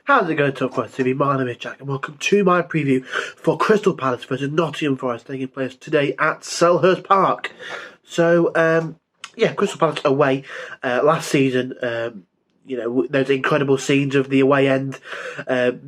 How's it going, Top Forest TV? My name is Jack and welcome to my preview for Crystal Palace versus Nottingham Forest, taking place today at Selhurst Park. So, Crystal Palace away last season. Those incredible scenes of the away end,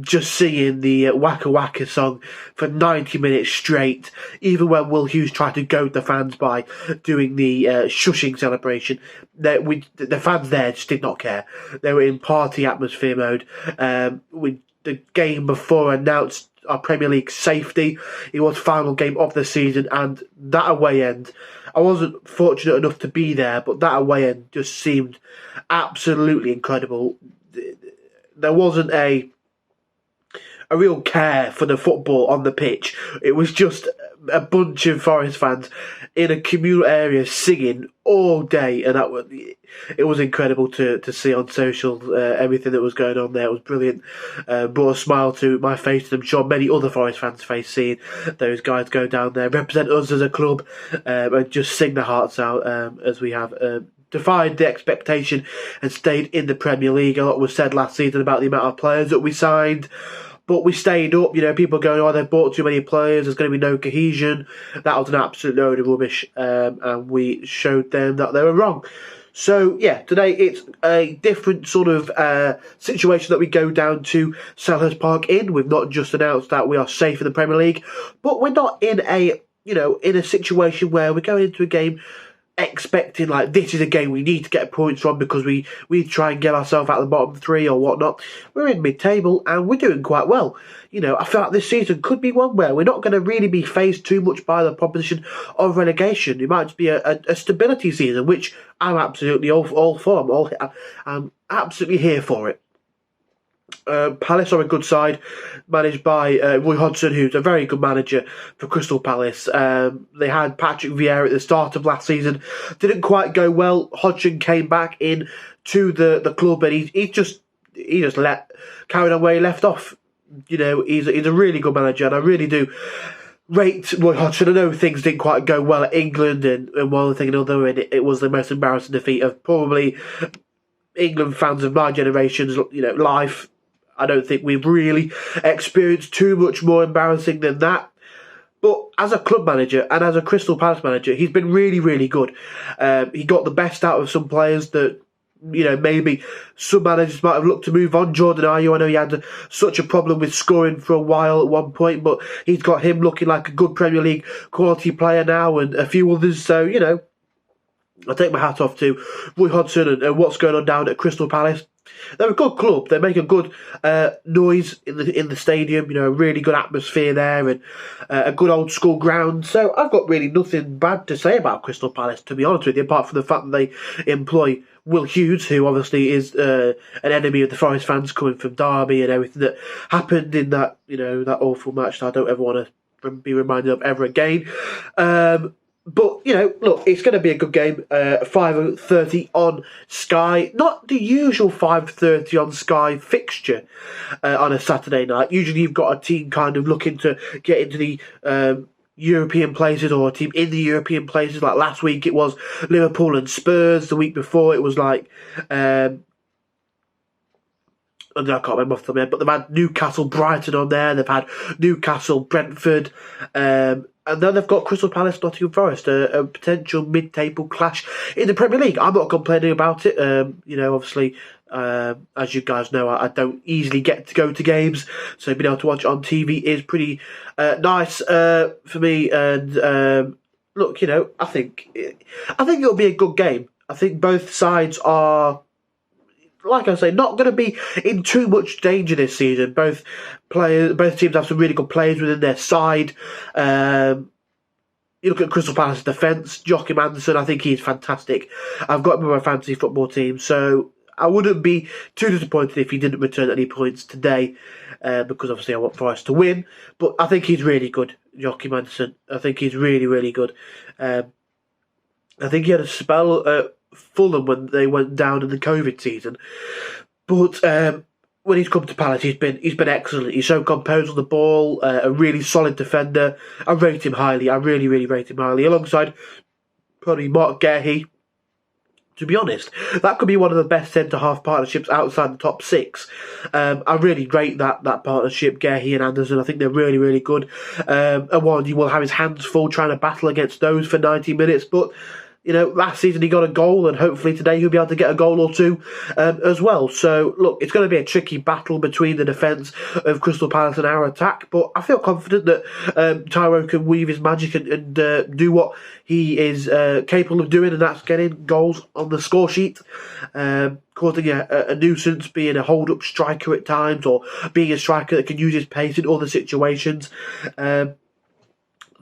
just singing the Waka Waka song for 90 minutes straight, even when Will Hughes tried to goad the fans by doing the shushing celebration. The fans there just did not care. They were in party atmosphere mode. The game before announced our Premier League safety. It was final game of the season, and that away end, I wasn't fortunate enough to be there, but that away end just seemed absolutely incredible. There wasn't a real care for the football on the pitch. It was just a bunch of Forest fans in a communal area singing all day, and it was incredible to see on social. Everything that was going on there was brilliant. Brought a smile to my face, and I'm sure many other Forest fans' face, seeing those guys go down there, represent us as a club, and just sing their hearts out as we have defied the expectation and stayed in the Premier League. A lot was said last season about the amount of players that we signed, but we stayed up. People going, they've bought too many players, there's going to be no cohesion. That was an absolute load of rubbish, and we showed them that they were wrong. So, today it's a different sort of situation that we go down to Selhurst Park in. We've not just announced that we are safe in the Premier League, but we're not in a situation where we're going into a game expecting this is a game we need to get points from because we try and get ourselves out of the bottom three or whatnot. We're in mid-table and we're doing quite well. I feel like this season could be one where we're not going to really be phased too much by the proposition of relegation. It might just be a stability season, which I'm absolutely all for. I'm absolutely here for it. Palace are a good side, managed by Roy Hodgson, who's a very good manager for Crystal Palace. They had Patrick Vieira at the start of last season. Didn't quite go well. Hodgson came back in to the club, and he just carried on where he left off. He's a really good manager, and I really do rate Roy Hodgson. I know things didn't quite go well at England, and one thing and another, and it was the most embarrassing defeat of probably England fans of my generation's life. I don't think we've really experienced too much more embarrassing than that. But as a club manager and as a Crystal Palace manager, he's been really, really good. He got the best out of some players that, maybe some managers might have looked to move on. Jordan Ayew, I know he had such a problem with scoring for a while at one point, but he's got him looking like a good Premier League quality player now, and a few others. So, I take my hat off to Roy Hodgson and what's going on down at Crystal Palace. They're a good club. They make a good noise in the stadium. A really good atmosphere there, and a good old school ground. So I've got really nothing bad to say about Crystal Palace, to be honest with you, apart from the fact that they employ Will Hughes, who obviously is an enemy of the Forest fans, coming from Derby and everything that happened in that that awful match that I don't ever want to be reminded of ever again. But, look, it's going to be a good game. 5:30 on Sky. Not the usual 5:30 on Sky fixture on a Saturday night. Usually you've got a team kind of looking to get into the European places, or a team in the European places. Like last week it was Liverpool and Spurs. The week before it was I can't remember off the top of my head, but they've had Newcastle, Brighton on there. They've had Newcastle, Brentford, and then they've got Crystal Palace, Nottingham Forest, a potential mid-table clash in the Premier League. I'm not complaining about it. Obviously, as you guys know, I don't easily get to go to games, so being able to watch it on TV is pretty nice for me. And look, I think it'll be a good game. I think both sides are, like I say, not going to be in too much danger this season. Both teams have some really good players within their side. You look at Crystal Palace's defence, Joachim Andersen, I think he's fantastic. I've got him in my fantasy football team, so I wouldn't be too disappointed if he didn't return any points today, because obviously I want Forest to win. But I think he's really good, Joachim Andersen. I think he's really, really good. I think he had a spell at Fulham when they went down in the COVID season, but when he's come to Palace, he's been excellent. He's so composed on the ball, a really solid defender. I rate him highly. I really, really rate him highly. Alongside probably Mark Guehi, To be honest, that could be one of the best centre-half partnerships outside the top six. I really rate that partnership, Gehi and Anderson. I think they're really, really good. Awani will have his hands full trying to battle against those for 90 minutes, but last season he got a goal, and hopefully today he'll be able to get a goal or two as well. So, look, it's going to be a tricky battle between the defence of Crystal Palace and our attack, but I feel confident that Tyrone can weave his magic and do what he is capable of doing, and that's getting goals on the score sheet, causing a nuisance, being a hold-up striker at times, or being a striker that can use his pace in other situations.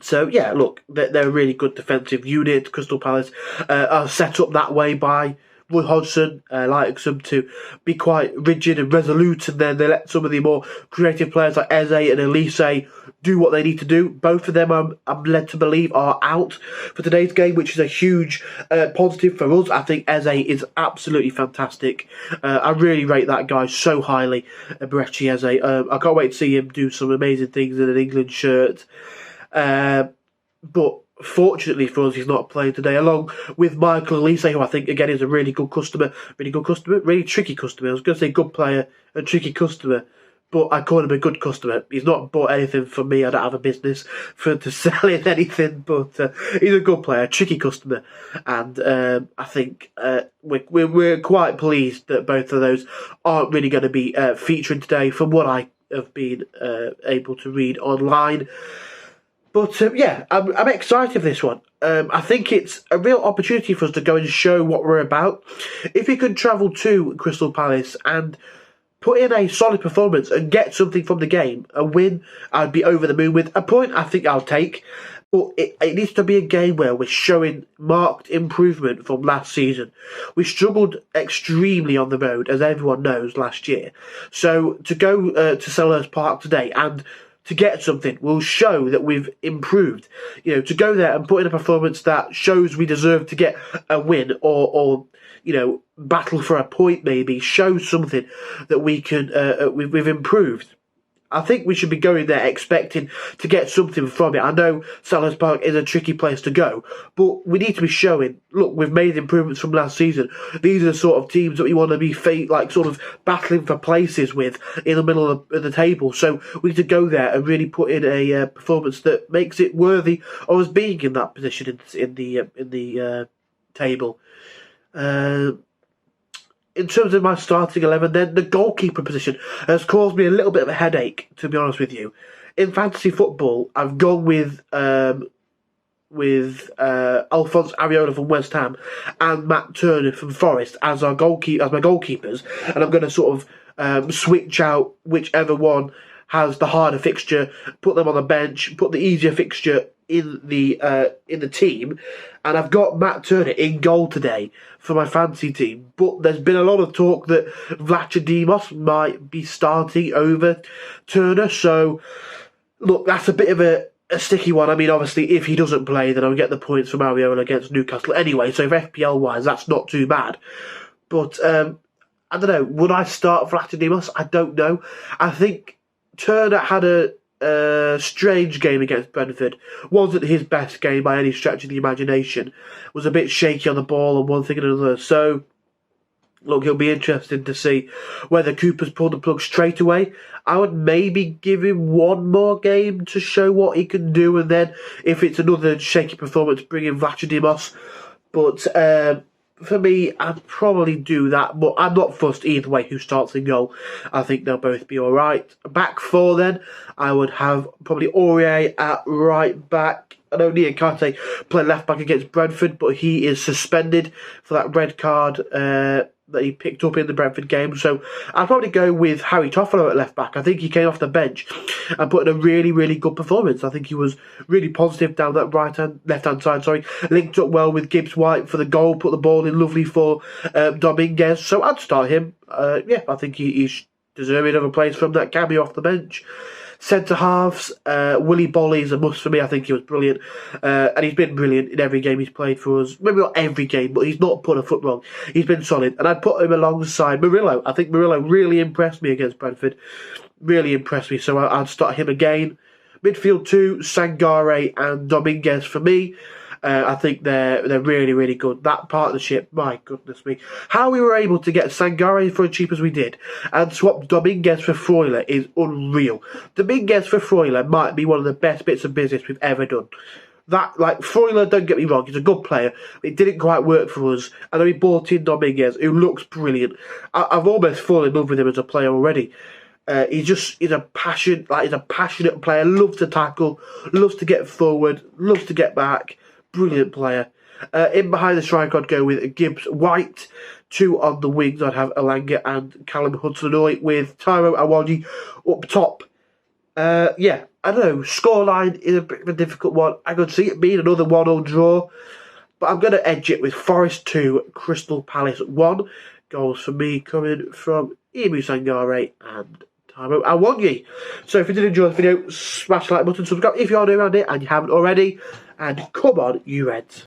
So, yeah, look, they're a really good defensive unit. Crystal Palace are set up that way by Roy Hodgson, likes them to be quite rigid and resolute, and then they let some of the more creative players like Eze and Elise do what they need to do. Both of them, I'm led to believe, are out for today's game, which is a huge positive for us. I think Eze is absolutely fantastic. I really rate that guy so highly, Berechi Eze. I can't wait to see him do some amazing things in an England shirt. But fortunately for us, he's not playing today, along with Michael Elise, who I think, again, is a really tricky customer. I was going to say good player and tricky customer, but I call him a good customer. He's not bought anything from me. I don't have a business for him to sell in anything, but he's a good player, tricky customer, and I think we're quite pleased that both of those aren't really going to be featuring today, from what I have been able to read online. But, yeah, I'm excited for this one. I think it's a real opportunity for us to go and show what we're about. If we could travel to Crystal Palace and put in a solid performance and get something from the game, a win, I'd be over the moon with. A point I think I'll take. But it needs to be a game where we're showing marked improvement from last season. We struggled extremely on the road, as everyone knows, last year. So to go to Selhurst Park today and to get something will show that we've improved. To go there and put in a performance that shows we deserve to get a win or battle for a point, maybe show something that we can we've improved. I think we should be going there expecting to get something from it. I know Selhurst Park is a tricky place to go, but we need to be showing, look, we've made improvements from last season. These are the sort of teams that we want to be sort of battling for places with in the middle of the table. So we need to go there and really put in a performance that makes it worthy of us being in that position in the table. In terms of my starting 11, then the goalkeeper position has caused me a little bit of a headache, to be honest with you. In fantasy football, I've gone with Alphonse Areola from West Ham and Matt Turner from Forest as my goalkeepers, and I'm going to sort of switch out whichever one has the harder fixture, put them on the bench, put the easier fixture in the team, and I've got Matt Turner in goal today for my fantasy team. But there's been a lot of talk that Vlachodimos might be starting over Turner, so look, that's a bit of a sticky one. I mean, obviously, if he doesn't play, then I'll get the points from Areola against Newcastle anyway, so if FPL-wise, that's not too bad. But, I don't know, would I start Vlachodimos? I don't know. I think Turner had a strange game against Brentford. Wasn't his best game by any stretch of the imagination. Was a bit shaky on the ball and one thing and another. So, look, it'll be interesting to see whether Cooper's pulled the plug straight away. I would maybe give him one more game to show what he can do, and then if it's another shaky performance, bring in Vlachodimos. But for me, I'd probably do that, but I'm not fussed either way who starts in goal. I think they'll both be alright. Back four then, I would have probably Aurier at right back. I know Niakate played left back against Brentford, but he is suspended for that red card that he picked up in the Brentford game. So I'd probably go with Harry Toffolo at left back. I think he came off the bench and put in a really, really good performance. I think he was really positive down that left-hand side. Linked up well with Gibbs White for the goal, put the ball in lovely for Dominguez. So I'd start him. I think he's deserving of a place from that cameo off the bench. Centre halves, Willy Bolly is a must for me. I think he was brilliant, and he's been brilliant in every game he's played for us. Maybe not every game, but he's not put a foot wrong. He's been solid, and I'd put him alongside Murillo. I think Murillo really impressed me against Brentford. Really impressed me, so I'd start him again. Midfield 2, Sangare and Dominguez for me. I think they're really, really good. That partnership, my goodness me. How we were able to get Sangare for as cheap as we did and swap Dominguez for Freuler is unreal. Dominguez for Freuler might be one of the best bits of business we've ever done. That, like, Freuler, don't get me wrong, he's a good player, but it didn't quite work for us. And then we bought in Dominguez, who looks brilliant. I've almost fallen in love with him as a player already. He's a passionate player, loves to tackle, loves to get forward, loves to get back. Brilliant player. In behind the strike, I'd go with Gibbs White. 2 on the wings, I'd have Elanga and Callum Hudson-Odoi with Tyrone Awoniyi up top. Yeah, I don't know. Scoreline is a bit of a difficult one. I could see it being another 1-1 draw, but I'm going to edge it with Forest 2, Crystal Palace 1. Goals for me coming from Emu Sangare and Tyrone Awoniyi. So if you did enjoy the video, smash the like button, subscribe if you're new around it and you haven't already, and come on, you Reds.